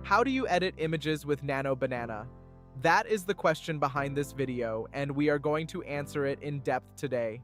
How do you edit images with Nano Banana? That is the question behind this video, and we are going to answer it in depth today.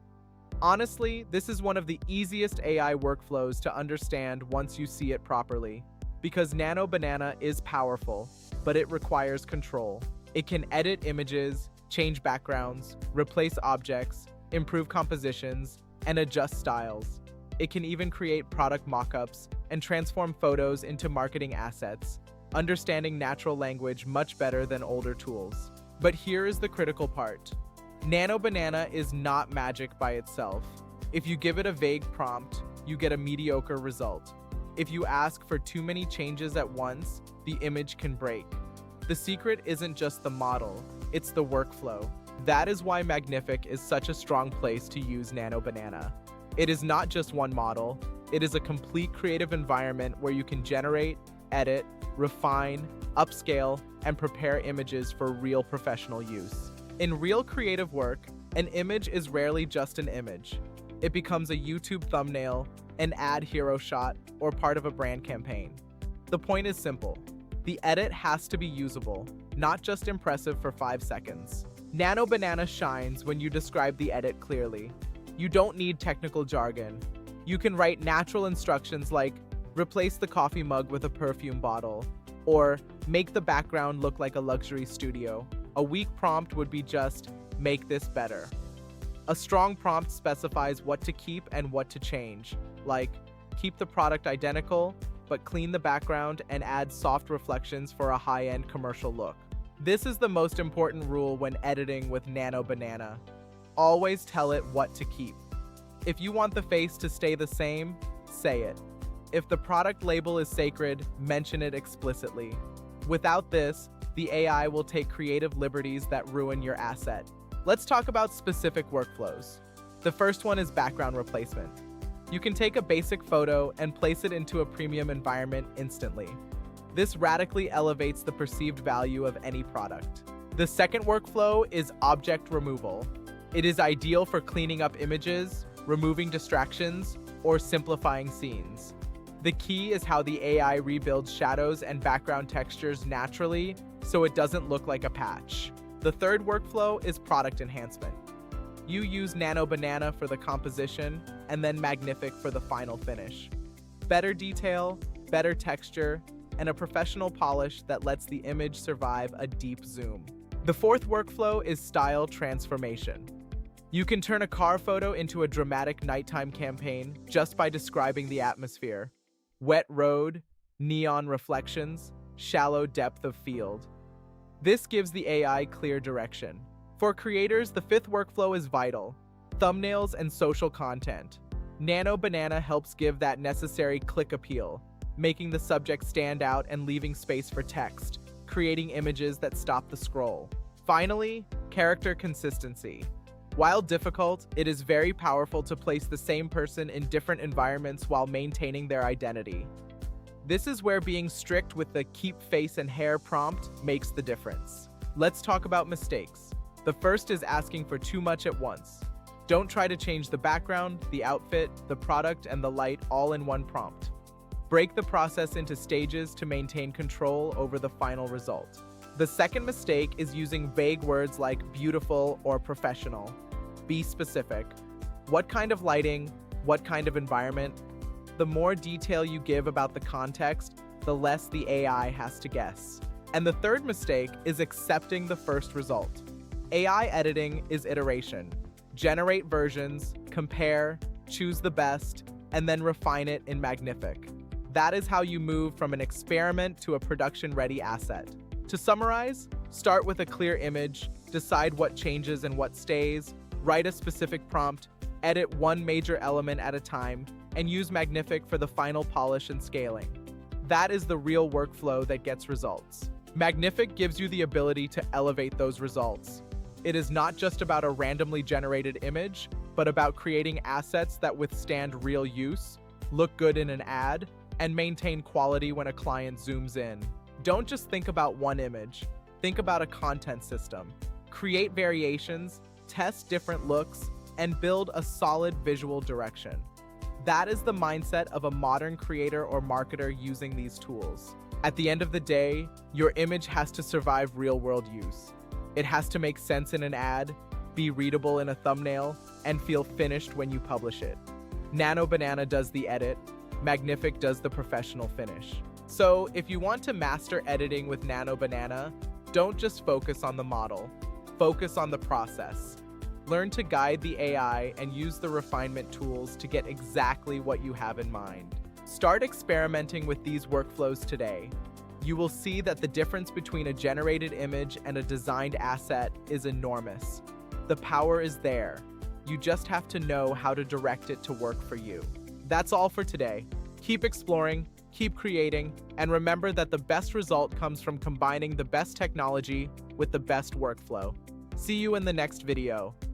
Honestly, this is one of the easiest AI workflows to understand once you see it properly. Because Nano Banana is powerful, but it requires control. It can edit images, change backgrounds, replace objects, improve compositions, and adjust styles. It can even create product mockups and transform photos into marketing assets, understanding natural language much better than older tools. But here is the critical part. Nano Banana is not magic by itself. If you give it a vague prompt, you get a mediocre result. If you ask for too many changes at once, the image can break. The secret isn't just the model, it's the workflow. That is why Magnific is such a strong place to use Nano Banana. It is not just one model, it is a complete creative environment where you can generate, edit, refine, upscale, and prepare images for real professional use. In real creative work, an image is rarely just an image. It becomes a YouTube thumbnail, an ad hero shot, or part of a brand campaign. The point is simple. The edit has to be usable, not just impressive for 5 seconds. Nano Banana shines when you describe the edit clearly. You don't need technical jargon. You can write natural instructions like, replace the coffee mug with a perfume bottle, or make the background look like a luxury studio. A weak prompt would be just, make this better. A strong prompt specifies what to keep and what to change, like, keep the product identical, but clean the background and add soft reflections for a high-end commercial look. This is the most important rule when editing with Nano Banana. Always tell it what to keep. If you want the face to stay the same, say it. If the product label is sacred, mention it explicitly. Without this, the AI will take creative liberties that ruin your asset. Let's talk about specific workflows. The first one is background replacement. You can take a basic photo and place it into a premium environment instantly. This radically elevates the perceived value of any product. The second workflow is object removal. It is ideal for cleaning up images, removing distractions, or simplifying scenes. The key is how the AI rebuilds shadows and background textures naturally so it doesn't look like a patch. The third workflow is product enhancement. You use Nano Banana for the composition and then Magnific for the final finish. Better detail, better texture, and a professional polish that lets the image survive a deep zoom. The fourth workflow is style transformation. You can turn a car photo into a dramatic nighttime campaign just by describing the atmosphere. Wet road, neon reflections, shallow depth of field. This gives the AI clear direction. For creators, the fifth workflow is vital: thumbnails and social content. Nano Banana helps give that necessary click appeal, making the subject stand out and leaving space for text, creating images that stop the scroll. Finally, character consistency. While difficult, it is very powerful to place the same person in different environments while maintaining their identity. This is where being strict with the keep face and hair prompt makes the difference. Let's talk about mistakes. The first is asking for too much at once. Don't try to change the background, the outfit, the product, and the light all in one prompt. Break the process into stages to maintain control over the final result. The second mistake is using vague words like beautiful or professional. Be specific. What kind of lighting? What kind of environment? The more detail you give about the context, the less the AI has to guess. And the third mistake is accepting the first result. AI editing is iteration. Generate versions, compare, choose the best, and then refine it in Magnific. That is how you move from an experiment to a production-ready asset. To summarize, start with a clear image, decide what changes and what stays, write a specific prompt, edit one major element at a time, and use Magnific for the final polish and scaling. That is the real workflow that gets results. Magnific gives you the ability to elevate those results. It is not just about a randomly generated image, but about creating assets that withstand real use, look good in an ad, and maintain quality when a client zooms in. Don't just think about one image, think about a content system. Create variations, test different looks, and build a solid visual direction. That is the mindset of a modern creator or marketer using these tools. At the end of the day, your image has to survive real-world use. It has to make sense in an ad, be readable in a thumbnail, and feel finished when you publish it. Nano Banana does the edit, Magnific does the professional finish. So, if you want to master editing with Nano Banana, don't just focus on the model, focus on the process. Learn to guide the AI and use the refinement tools to get exactly what you have in mind. Start experimenting with these workflows today. You will see that the difference between a generated image and a designed asset is enormous. The power is there. You just have to know how to direct it to work for you. That's all for today. Keep exploring, keep creating, and remember that the best result comes from combining the best technology with the best workflow. See you in the next video.